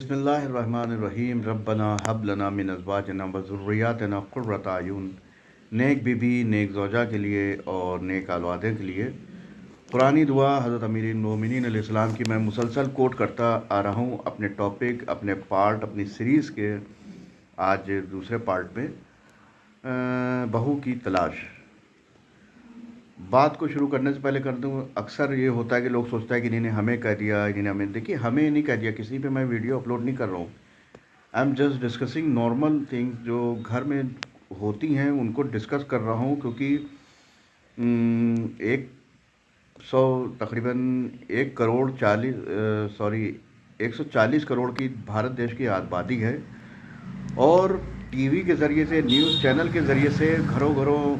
بسم اللہ الرحمن الرحیم ربنا حب لنا من ازواجنا و ذریاتنا قرۃ اعین۔ نیک بیوی، نیک زوجہ کے لیے اور نیک اولادیں کے لیے قرآنی دعا حضرت امیر المومنین علیہ السلام کی میں مسلسل کوٹ کرتا آ رہا ہوں اپنے ٹاپک، اپنے پارٹ، اپنی سیریز کے آج دوسرے پارٹ میں بہو کی تلاش۔ بات کو شروع کرنے سے پہلے کر دوں، اکثر یہ ہوتا ہے کہ لوگ سوچتا ہے کہ انہوں نے ہمیں کہہ دیا، انہوں نے ہمیں، دیکھیے ہمیں نہیں کہہ دیا کسی پہ، میں ویڈیو اپلوڈ نہیں کر رہا ہوں۔ I am just discussing normal things جو گھر میں ہوتی ہیں، ان کو ڈسکس کر رہا ہوں، کیونکہ ایک سو تقریباً 140 کی بھارت دیش کی آبادی ہے، اور ٹی وی کے ذریعے سے، نیوز چینل کے ذریعے سے گھروں گھروں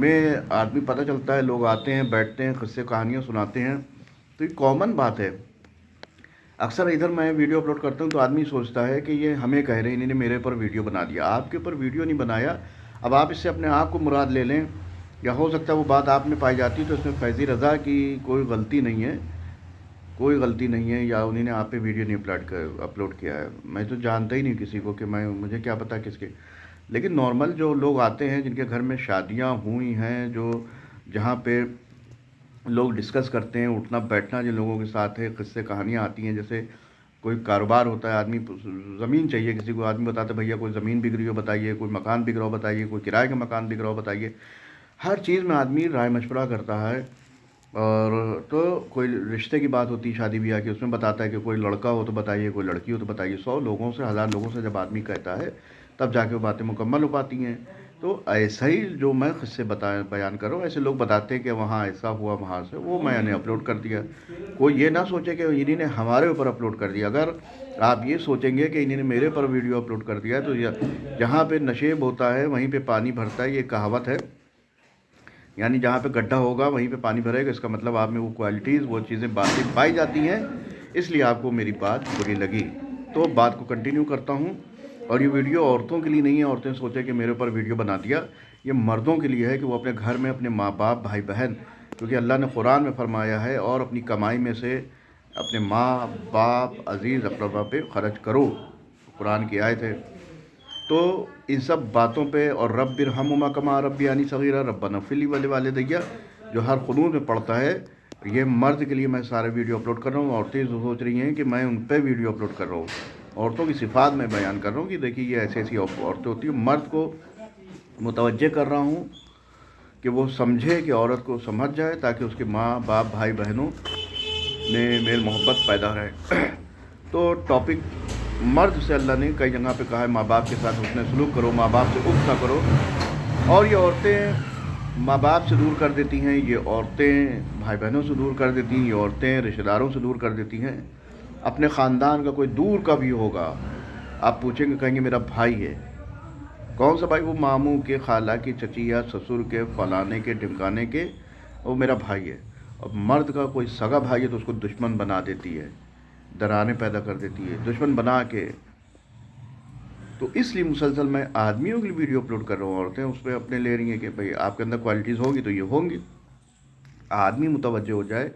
میں آدمی پتہ چلتا ہے، لوگ آتے ہیں، بیٹھتے ہیں، قصے کہانیاں سناتے ہیں، تو یہ کامن بات ہے۔ اکثر ادھر میں ویڈیو اپلوڈ کرتا ہوں تو آدمی سوچتا ہے کہ یہ ہمیں کہہ رہے ہیں، انہوں نے میرے پر ویڈیو بنا دیا۔ آپ کے اوپر ویڈیو نہیں بنایا، اب آپ اس سے اپنے آپ کو مراد لے لیں، یا ہو سکتا ہے وہ بات آپ میں پائی جاتی تو اس میں فیضی رضا کی کوئی غلطی نہیں ہے، یا انہوں نے آپ پہ ویڈیو نہیں اپلوڈ کیا ہے۔ میں تو جانتا ہی نہیں کسی کو، کہ مجھے کیا پتا کس کے، لیکن نارمل جو لوگ آتے ہیں، جن کے گھر میں شادیاں ہوئی ہیں، جہاں پہ لوگ ڈسکس کرتے ہیں، اٹھنا بیٹھنا جن لوگوں کے ساتھ ہے، قصے کہانیاں آتی ہیں، جیسے کوئی کاروبار ہوتا ہے، آدمی زمین چاہیے کسی کو، آدمی بتاتا ہے بھیا کوئی زمین بک رہی ہو بتائیے، کوئی مکان بک رہا ہو بتائیے، کوئی کرائے کا مکان بک رہا ہو بتائیے۔ ہر چیز میں آدمی رائے مشورہ کرتا ہے، اور تو کوئی رشتے کی بات ہوتی ہے شادی بیاہ کی، اس میں بتاتا ہے کہ کوئی لڑکا ہو تو بتائیے، کوئی لڑکی ہو تو بتائیے۔ 100 لوگوں سے، 1000 لوگوں سے جب آدمی کہتا ہے تب جا کے وہ باتیں مکمل ہو پاتی ہیں۔ تو ایسا ہی جو میں قصے بیان کر رہا ہوں، ایسے لوگ بتاتے ہیں کہ وہاں ایسا ہوا، وہاں سے، وہ میں نے اپلوڈ کر دیا۔ کوئی یہ نہ سوچے کہ انہوں نے ہمارے اوپر اپلوڈ کر دیا۔ اگر آپ یہ سوچیں گے کہ انہوں نے میرے پر ویڈیو اپلوڈ کر دیا، تو جہاں پہ نشیب ہوتا ہے وہیں پہ پانی بھرتا ہے، یہ کہاوت ہے، یعنی جہاں پہ گڈھا ہوگا وہیں پہ پانی بھرے گا۔ اس کا مطلب آپ میں وہ کوالٹیز، وہ چیزیں، باتیں پائی جاتی ہیں، اس لیے آپ کو میری بات بری لگی۔ تو بات کو کنٹینیو کرتا ہوں، اور یہ ویڈیو عورتوں کے لیے نہیں ہے، عورتیں سوچیں کہ میرے اوپر ویڈیو بنا دیا، یہ مردوں کے لیے ہے کہ وہ اپنے گھر میں اپنے ماں باپ، بھائی بہن، کیونکہ اللہ نے قرآن میں فرمایا ہے، اور اپنی کمائی میں سے اپنے ماں باپ، عزیز اقربا پہ خرچ کرو، قرآن کی آیت ہے۔ تو ان سب باتوں پہ، اور رب ارحمہما کما ربیانی صغیرا ربنا اغفر لی ولوالدی، جو ہر قنوت میں پڑھتا ہے، یہ مرد کے لیے میں سارے ویڈیو اپلوڈ کر رہا ہوں۔ عورتیں سوچ رہی ہیں کہ میں ان پہ ویڈیو اپلوڈ کر رہا ہوں، عورتوں کی صفات میں بیان کر رہا ہوں کہ دیکھیے یہ ایسی ایسی عورتیں ہوتی ہیں۔ مرد کو متوجہ کر رہا ہوں کہ وہ سمجھے، کہ عورت کو سمجھ جائے، تاکہ اس کے ماں باپ، بھائی بہنوں میں میل محبت پیدا رہے۔ تو ٹاپک مرد سے اللہ نے کئی جگہ پہ کہا ہے ماں باپ کے ساتھ حسن سلوک کرو، ماں باپ سے اف نہ کرو، اور یہ عورتیں ماں باپ سے دور کر دیتی ہیں، یہ عورتیں بھائی بہنوں سے دور کر دیتی ہیں، یہ عورتیں رشتہ داروں سے دور کر دیتی ہیں۔ اپنے خاندان کا کوئی دور کا بھی ہوگا، آپ پوچھیں گے، کہیں گے میرا بھائی ہے، کون سا بھائی؟ وہ ماموں کے، خالہ کے، چچی یا سسر کے، فلانے کے، ڈھمکانے کے، وہ میرا بھائی ہے۔ اور مرد کا کوئی سگا بھائی ہے تو اس کو دشمن بنا دیتی ہے، درانے پیدا کر دیتی ہے، دشمن بنا کے۔ تو اس لیے مسلسل میں آدمیوں کی ویڈیو اپلوڈ کر رہا ہوں، عورتیں اس پہ اپنے لے رہی ہیں کہ بھئی آپ کے اندر کوالٹیز ہوگی تو یہ ہوں گی۔ آدمی متوجہ ہو جائے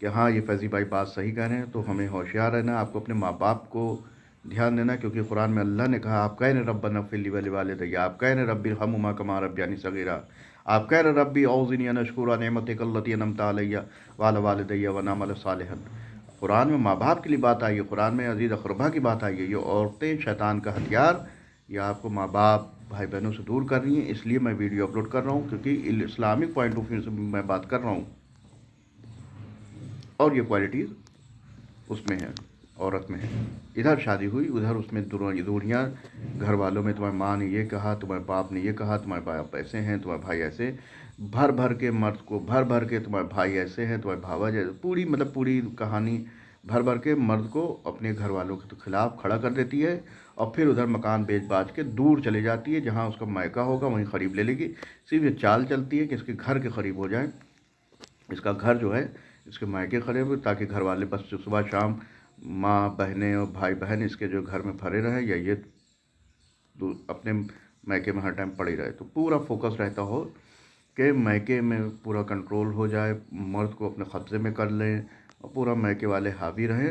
کہ ہاں یہ فیضی بھائی بات صحیح کہہ رہے ہیں، تو ہمیں ہوشیار رہنا، آپ کو اپنے ماں باپ کو دھیان دینا، کیونکہ قرآن میں اللہ نے کہا، آپ کہہ رہے ربنا اغفر لی ولوالدی، آپ کہہ رہے رب ارحمہما کما ربیانی صغیرا، آپ کہہ رہے ربی اوزنی ان اشکر نعمتک التی انعمت علی وعلی والدی وان اعمل صالحا۔ قرآن میں ماں باپ کے لیے بات آئی ہے، قرآن میں عزیز اقربا کی بات آئی ہے۔ یہ عورتیں شیطان کا ہتھیار، یہ آپ کو ماں باپ، بھائی بہنوں سے دور کر رہی ہیں، اس لیے میں ویڈیو اپلوڈ کر رہا ہوں، کیونکہ اسلامک پوائنٹ آف ویو سے میں بات کر رہا ہوں، اور یہ کوالٹیز اس میں ہے، عورت میں ہے۔ ادھر شادی ہوئی، ادھر اس میں دوریاں، گھر والوں میں تمہاری ماں نے یہ کہا، تمہارے باپ نے یہ کہا، تمہارے باپ ایسے ہیں، تمہارے بھائی ایسے، بھر بھر کے مرد کو، بھر بھر کے تمہارے بھائی ایسے ہیں، تمہارے بھاوا جیسے، پوری کہانی بھر بھر کے مرد کو اپنے گھر والوں کے خلاف کھڑا کر دیتی ہے، اور پھر ادھر مکان بیچ باچ کے دور چلے جاتی ہے، جہاں اس کا مائکہ ہوگا وہیں قریب لے لے گی۔ صرف یہ چال چلتی ہے کہ اس کے گھر کے قریب ہو جائیں، اس کا گھر جو ہے اس کے مائکے قریب ہو، تاکہ گھر والے بس صبح شام ماں بہنیں اور بھائی بہن اس کے جو گھر میں پھرے رہیں، یا یہ اپنے میکے میں ہر ٹائم پڑی رہے، تو پورا فوکس رہتا ہو کہ میکے میں پورا کنٹرول ہو جائے، مرد کو اپنے قبضے میں کر لیں، اور پورا میکے والے حاوی رہیں،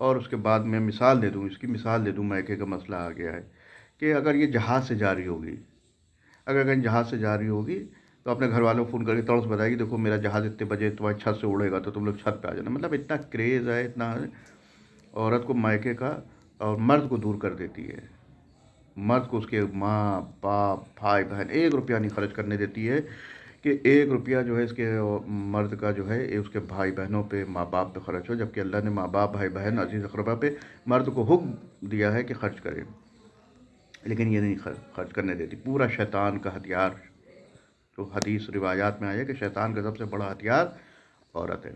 اور اس کے بعد میں مثال دے دوں، اس کی مثال دے دوں، میکے کا مسئلہ آ گیا ہے کہ اگر یہ جہاز سے جا رہی ہوگی، اگر کہیں جہاز سے جا رہی ہوگی تو اپنے گھر والوں کو فون کر کے توڑ سے بتائے گی دیکھو میرا جہاز اتنے بجے تمہاری چھت سے اڑے گا تو تم لوگ چھت پہ آ جانا. مطلب اتنا کریز ہے، اتنا ہے عورت کو میکے کا، اور مرد کو دور کر دیتی ہے. مرد کو اس کے ماں باپ بھائی بہن 1 روپیہ نہیں خرچ کرنے دیتی ہے کہ 1 روپیہ جو ہے اس کے مرد کا جو ہے اس کے بھائی بہنوں پہ ماں باپ پہ خرچ ہو، جبکہ اللہ نے ماں باپ بھائی بہن عزیز اقربا پہ مرد کو حکم دیا ہے کہ خرچ کرے، لیکن یہ نہیں خرچ کرنے دیتی. پورا شیطان کا ہتھیار، جو حدیث روایات میں آیا ہے کہ شیطان کا سب سے بڑا ہتھیار عورت ہے.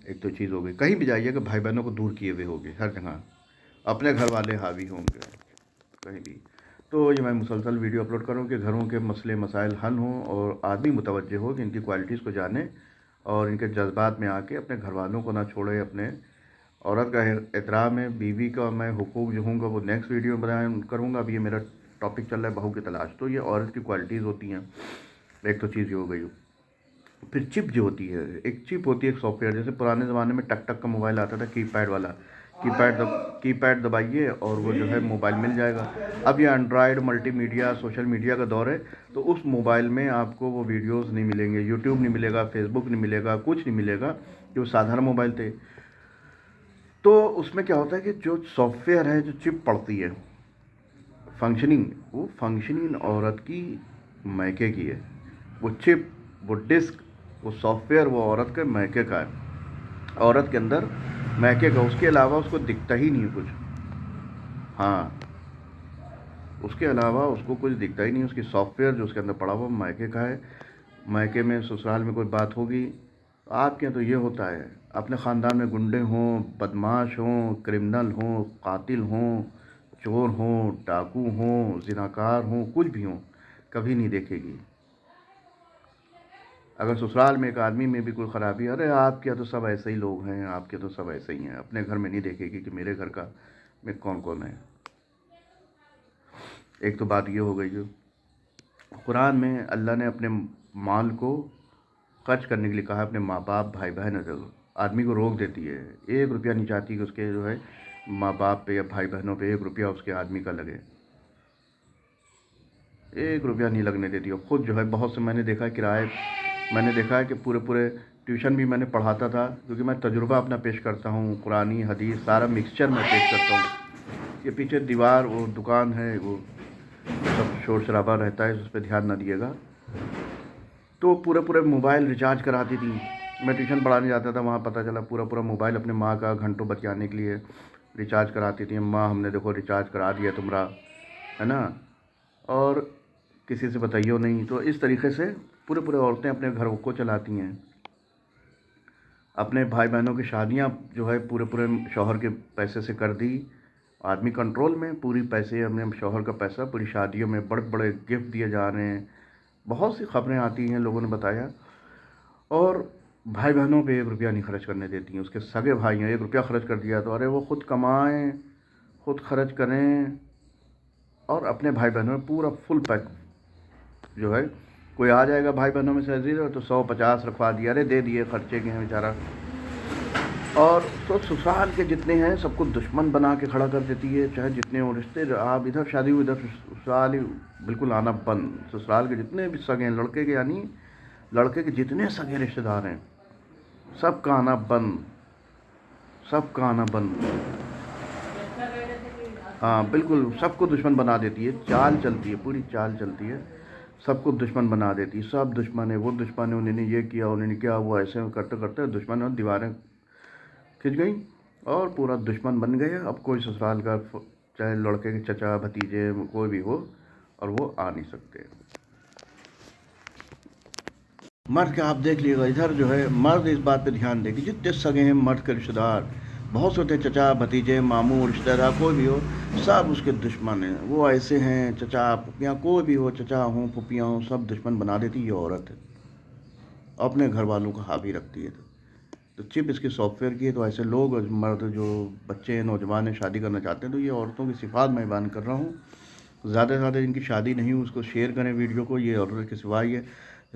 ایک تو چیز ہو گئی، کہیں بھی جائیے کہ بھائی بہنوں کو دور کیے ہوئے ہوگے ہر جگہ، اپنے گھر والے حاوی ہوں گے کہیں بھی. تو یہ میں مسلسل ویڈیو اپلوڈ کروں کہ گھروں کے مسئلے مسائل حل ہوں اور آدمی متوجہ ہو کہ ان کی کوالٹیز کو جانے اور ان کے جذبات میں آ کے اپنے گھر والوں کو نہ چھوڑے. اپنے عورت کا احترام ہے، بیوی کا میں حقوق جو ہوں گا وہ نیکسٹ ویڈیو میں بیان کروں گا. اب یہ میرا ٹاپک چل رہا ہے بہو کی تلاش. تو یہ عورت کی کوالٹیز ہوتی ہیں. ایک تو چیز یہ ہو گئی. پھر چپ جو ہوتی ہے، ایک چپ ہوتی ہے، ایک سافٹ ویئر. جیسے پرانے زمانے میں ٹک ٹک کا موبائل آتا تھا، کی پیڈ والا، کی پیڈ دبائیے اور وہ جو ہے موبائل مل جائے گا. اب یہ Android multi media social media کا دور ہے، تو اس موبائل میں آپ کو وہ ویڈیوز نہیں ملیں گے، یوٹیوب نہیں ملے گا، فیس بک نہیں ملے گا، کچھ نہیں ملے گا. جو سادھارن موبائل تھے تو اس میں کیا ہوتا ہے کہ جو سافٹ ویئر ہے، جو چپ پڑتی ہے فنکشننگ، وہ فنکشننگ عورت کی میکے کی ہے. وہ چپ، وہ ڈسک، وہ سافٹ ویئر وہ عورت کے میکے کا ہے. عورت کے اندر میکے کا، اس کے علاوہ اس کو دکھتا ہی نہیں کچھ. ہاں، اس کے علاوہ اس کو کچھ دکھتا ہی نہیں. اس کی سافٹ ویئر جو اس کے اندر پڑا ہوا میکے کا ہے. میکے میں سسرال میں کوئی بات ہوگی، آپ کے یہاں تو یہ ہوتا ہے. اپنے خاندان میں گنڈے ہوں، بدماش ہوں، کرمنل ہوں، قاتل ہوں، چور ہوں، ڈاکو ہوں، زناکار ہوں، کچھ بھی ہوں، کبھی نہیں دیکھے گی. اگر سسرال میں ایک آدمی میں بھی کوئی خرابی، ارے آپ کے تو سب ایسے ہی لوگ ہیں، آپ کے تو سب ایسے ہی ہیں. اپنے گھر میں نہیں دیکھے گی کہ میرے گھر کا میں کون کون ہے. ایک تو بات یہ ہو گئی. جو قرآن میں اللہ نے اپنے مال کو خرچ کرنے کے لیے کہا، اپنے ماں باپ بھائی بہن آدمی کو روک دیتی ہے. 1 روپیہ نہیں چاہتی کہ اس کے جو ہے ماں باپ پہ یا بھائی بہنوں پہ 1 روپیہ اس کے آدمی کا لگے. 1 روپیہ نہیں لگنے دیتی. اور خود جو ہے بہت سے میں نے دیکھا ہے کرائے، میں نے دیکھا ہے کہ پورے ٹیوشن بھی میں نے پڑھاتا تھا، کیونکہ میں تجربہ اپنا پیش کرتا ہوں، قرآنی حدیث سارا مکسچر میں پیش کرتا ہوں. یہ پیچھے دیوار وہ دکان ہے، وہ سب شور شرابہ رہتا ہے، اس پہ دھیان نہ دیے گا. تو پورے موبائل ریچارج کراتی تھی. میں ٹیوشن پڑھانے جاتا تھا، وہاں پتہ چلا پورا موبائل اپنے ماں کا گھنٹوں بچانے کے لیے ریچارج کراتی تھی. ماں ہم نے دیکھو ریچارج کرا دیا تمہارا، ہے نا، اور کسی سے بتائیو نہیں. تو اس طریقے سے پورے عورتیں اپنے گھروں کو چلاتی ہیں. اپنے بھائی بہنوں کی شادیاں جو ہے پورے شوہر کے پیسے سے کر دی. آدمی کنٹرول میں، پوری پیسے اپنے شوہر کا پیسہ پوری شادیوں میں بڑے گفٹ دیے جا رہے ہیں. بہت سی خبریں آتی ہیں، لوگوں نے بتایا. اور بھائی بہنوں پہ 1 روپیہ نہیں خرچ کرنے دیتی ہیں. اس کے سگے بھائی ہیں، 1 روپیہ خرچ کر دیا تو ارے وہ خود کمائیں، خود خرچ کریں. اور اپنے بھائی بہنوں میں پورا فل پیک جو ہے، کوئی آ جائے گا بھائی بہنوں میں سے عزیز تو 100-50 رکھوا دیا، ارے دے دیے خرچے کے ہیں بیچارہ. اور تو سسرال کے جتنے ہیں سب کو دشمن بنا کے کھڑا کر دیتی ہے. چاہے جتنے ہوں رشتے، آپ ادھر شادی ہوئی ادھر سسرال ہی بالکل آنا بند. سسرال کے جتنے بھی سگے ہیں لڑکے کے، یعنی لڑکے کے جتنے سگے رشتے دار ہیں سب کا آنا بند، سب کا آنا بند. ہاں بالکل، سب کو دشمن بنا دیتی ہے. چال چلتی ہے، پوری چال چلتی ہے. سب کو دشمن بنا دیتی ہے. سب دشمن ہے، وہ دشمن ہے، انہوں نے یہ کیا، انہوں نے کیا، وہ ایسے کرتے دشمن اور دیواریں کھنچ گئیں اور پورا دشمن بن گیا. اب کوئی سسرال کا چاہے لڑکے کے چچا بھتیجے کوئی بھی ہو، اور وہ آ نہیں سکتے. مرد کا آپ دیکھ لیے گا ادھر جو ہے، مرد اس بات پہ دھیان دے کہ جتنے سگے ہیں مرد کے رشتے دار بہت سے ہوتے ہیں، چچا بھتیجے ماموں رشتے دار کوئی بھی ہو، سب اس کے دشمن ہیں. وہ ایسے ہیں، چچا پھپھیاں کوئی بھی ہو، چچا ہوں پھپھیاں ہوں، سب دشمن بنا دیتی یہ عورت ہے. اپنے گھر والوں کو حاوی رکھتی ہے. تو چپ اس کی سافٹ ویئر کی ہے. تو ایسے لوگ مرد جو بچے ہیں، نوجوان ہیں، شادی کرنا چاہتے ہیں، تو یہ عورتوں کی صفات میں بیان کر رہا ہوں. زیادہ سے زیادہ جن کی شادی نہیں ہوئی اس کو شیئر کریں ویڈیو کو. یہ عورت کی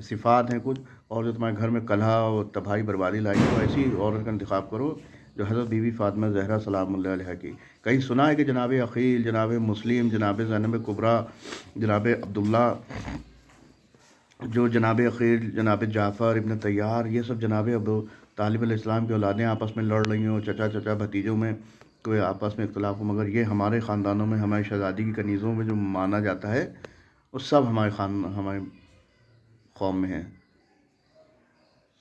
صفات ہیں کچھ، اور جو تمہارے گھر میں کلہا اور تباہی بربادی لائی تو ایسی عورت کا انتخاب کرو جو حضرت بی بی فاطمہ زہرا سلام اللہ علیہ کی. کہیں سنا ہے کہ جناب عقیل، جناب مسلم، جناب زینب کبریٰ، جناب عبداللہ، جو جناب عقیل، جناب جعفر ابن طیار، یہ سب جناب ابو طالب علیہ السلام کی اولادیں آپس میں لڑ رہی ہوں، چچا چچا بھتیجوں میں کوئی آپس میں اختلاف ہو، مگر یہ ہمارے خاندانوں میں، ہماری شہزادی کی کنیزوں میں جو مانا جاتا ہے وہ سب ہمارے قوم میں ہے،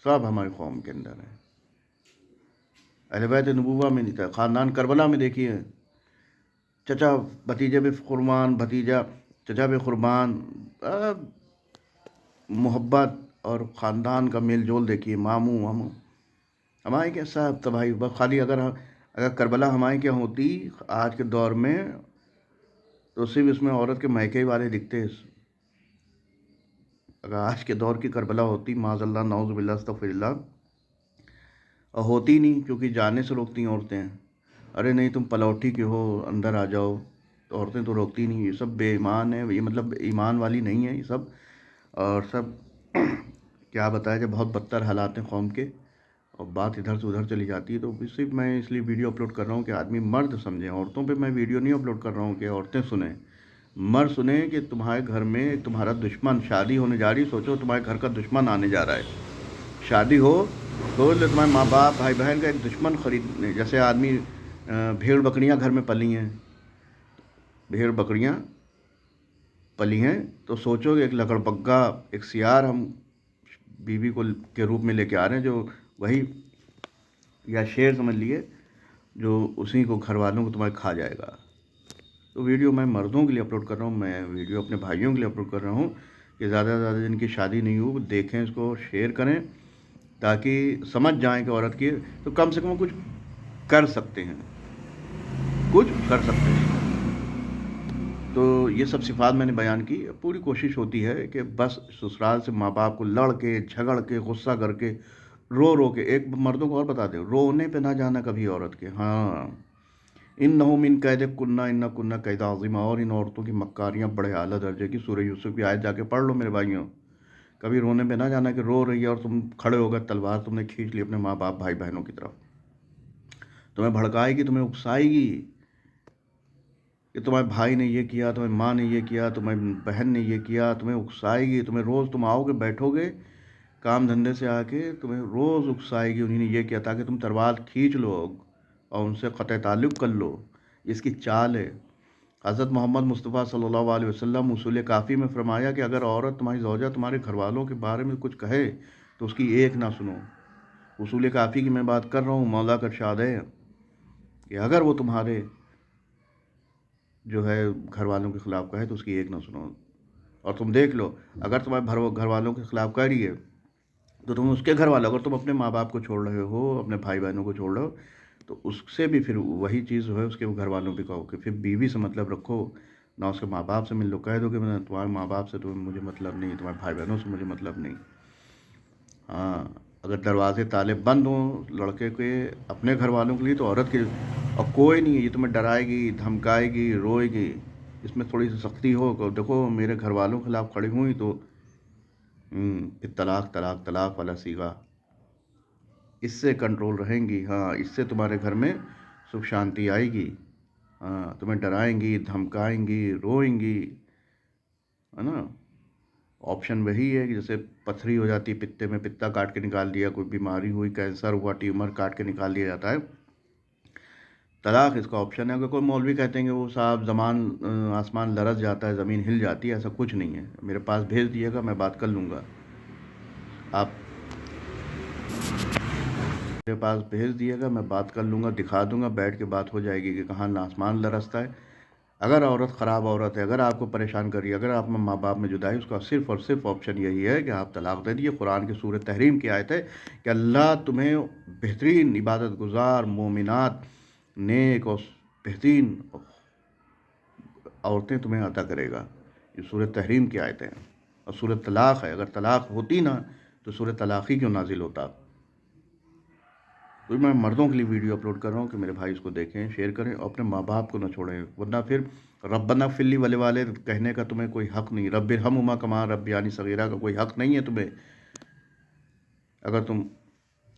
سب ہماری قوم کے اندر ہے. اہل بیت نبوہ میں نہیں تھا. خاندان کربلا میں دیکھیے، چچا بھتیجے پہ قربان، بھتیجا چچا پہ قربان. محبت اور خاندان کا میل جول دیکھیے. ماموں ماموں ہمارے کیا صاحب تباہی. بس خالی اگر کربلا ہمارے کیا ہوتی آج کے دور میں تو صرف اس میں عورت کے میکے والے دکھتے. اگر آج کے دور کی کربلا ہوتی، معاذ اللہ، نعوذ باللہ، استغفر اللہ، اور ہوتی نہیں کیونکہ جانے سے روکتی ہیں عورتیں. ارے نہیں تم پلوٹھی کے ہو، اندر آ جاؤ. تو عورتیں تو روکتی نہیں. یہ سب بے ایمان ہے، یہ مطلب ایمان والی نہیں ہے یہ سب. اور سب کیا بتایا جائے، بہت بدتر حالات ہیں قوم کے، اور بات ادھر سے ادھر چلی جاتی ہے. تو صرف میں اس لیے ویڈیو اپلوڈ کر رہا ہوں کہ آدمی مرد سمجھیں. عورتوں پہ میں ویڈیو نہیں اپلوڈ کر رہا ہوں کہ عورتیں سنیں. مرد سنیں کہ تمہارے گھر میں تمہارا دشمن، شادی ہونے جا رہی، سوچو تمہارے گھر کا دشمن آنے جا رہا ہے. شادی ہو تو تمہارے ماں باپ بھائی بہن کا ایک دشمن خریدنے. جیسے آدمی بھیڑ بکریاں گھر میں پلی ہیں، بھیڑ بکریاں پلی ہیں، تو سوچو کہ ایک لکڑ بگا، ایک سیار ہم بیوی کو کے روپ میں لے کے آ رہے ہیں، جو وہی یا شیر سمجھ لیے، جو اسی کو گھر والوں کو تمہارے کھا جائے گا. تو ویڈیو میں مردوں کے لیے اپلوڈ کر رہا ہوں، میں ویڈیو اپنے بھائیوں کے لیے اپلوڈ کر رہا ہوں کہ زیادہ سے زیادہ جن کی شادی نہیں ہو دیکھیں، اس کو شیئر کریں تاکہ سمجھ جائیں کہ عورت کی تو کم سے کم کچھ کر سکتے ہیں، کچھ کر سکتے ہیں. تو یہ سب صفات میں نے بیان کی. پوری کوشش ہوتی ہے کہ بس سسرال سے ماں باپ کو لڑ کے، جھگڑ کے، غصہ کر کے، رو رو کے. ایک مردوں کو اور بتا دیں، رونے پہ نہ جانا کبھی عورت کے. ہاں، انہم من کید کنہ ان کنہ کید عظیمہ. اور ان عورتوں کی مکاریاں بڑے اعلیٰ درجے کی. سورہ یوسف کی آیت جا کے پڑھ لو میرے بھائیوں. کبھی رونے پہ نہ جانا کہ رو رہی ہے اور تم کھڑے ہو گئے، تلوار تم نے کھینچ لی اپنے ماں باپ بھائی بہنوں کی طرف. تمہیں بھڑکائے گی، تمہیں اکسائے گی کہ تمہارے بھائی نے یہ کیا، تمہاری ماں نے یہ کیا، تمہاری بہن نے یہ کیا. تمہیں اکسائے گی. تمہیں روز تم آؤ گے، بیٹھو گے کام دھندے سے آ کے، تمہیں روز اکسائے گی انہیں نے یہ کیا، تاکہ تم تلوار کھینچ لو اور ان سے قطع تعلق کر لو. اس کی چال ہے. حضرت محمد مصطفیٰ صلی اللہ علیہ وسلم اصول کافی میں فرمایا کہ اگر عورت تمہاری زوجہ تمہارے گھر والوں کے بارے میں کچھ کہے تو اس کی ایک نہ سنو. اصول کافی کی میں بات کر رہا ہوں. مولا کا ارشاد ہے کہ اگر وہ تمہارے جو ہے گھر والوں کے خلاف کہے تو اس کی ایک نہ سنو. اور تم دیکھ لو، اگر تمہارے گھر والوں کے خلاف کہہ رہی ہے تو تم اس کے گھر والوں، اگر تم اپنے ماں باپ کو چھوڑ رہے ہو، اپنے بھائی بہنوں کو چھوڑ رہے ہو، تو اس سے بھی پھر وہی چیز جو ہے اس کے گھر والوں پہ کہو کہ پھر بیوی سے مطلب رکھو، نہ اس کے ماں باپ سے مل لو. کہہ دو کہ میں تمہارے ماں باپ سے تو مجھے مطلب نہیں، تمہارے بھائی بہنوں سے مجھے مطلب نہیں. ہاں، اگر دروازے تالے بند ہوں لڑکے کے اپنے گھر والوں کے لیے تو عورت کے، اور کوئی نہیں یہ تمہیں ڈرائے گی، دھمکائے گی، روئے گی، اس میں تھوڑی سی سختی ہو کہ دیکھو میرے گھر والوں کے خلاف کھڑی ہوئی تو پھر طلاق طلاق طلاق والا صیغہ، اس سے کنٹرول رہیں گی. ہاں، اس سے تمہارے گھر میں سکھ شانتی آئے گی. ہاں، تمہیں ڈرائیں گی، دھمکائیں گی، روئیں گی، ہے نا. آپشن وہی ہے کہ جیسے پتھری ہو جاتی پتے میں، پتا کاٹ کے نکال دیا، کوئی بیماری ہوئی، کینسر ہوا، ٹیومر کاٹ کے نکال دیا جاتا ہے. طلاق اس کا آپشن ہے. اگر کوئی مولوی کہتے ہیں کہ وہ صاحب زمان آسمان لرز جاتا ہے، زمین ہل جاتی ہے، ایسا کچھ نہیں ہے. میرے پاس بھیج دیے گا، میں بات کر لوں گا. آپ میرے پاس بھیج دیے گا، میں بات کر لوں گا، دکھا دوں گا، بیٹھ کے بات ہو جائے گی کہ کہاں آسمان لرزتا ہے. اگر عورت خراب عورت ہے، اگر آپ کو پریشان کر رہی ہے، اگر آپ میں ماں باپ میں جدائی، اس کا صرف اور صرف آپشن یہی ہے کہ آپ طلاق دے دیجیے. قرآن کی سورہ تحریم کی آیت ہے کہ اللہ تمہیں بہترین عبادت گزار، مومنات، نیک اور بہترین عورتیں تمہیں عطا کرے گا. یہ سورہ تحریم کی آیت ہے. اور سورہ طلاق ہے. اگر طلاق ہوتی نا تو سورہ طلاق ہی کیوں نازل ہوتا. تو میں مردوں کے لیے ویڈیو اپلوڈ کر رہا ہوں کہ میرے بھائی اس کو دیکھیں، شیئر کریں، اور اپنے ماں باپ کو نہ چھوڑیں. ورنہ پھر ربنا اغفر لی ولوالدی کہنے کا تمہیں کوئی حق نہیں. رب ارحمہما کما ربیانی صغیرہ کا کوئی حق نہیں ہے تمہیں. اگر تم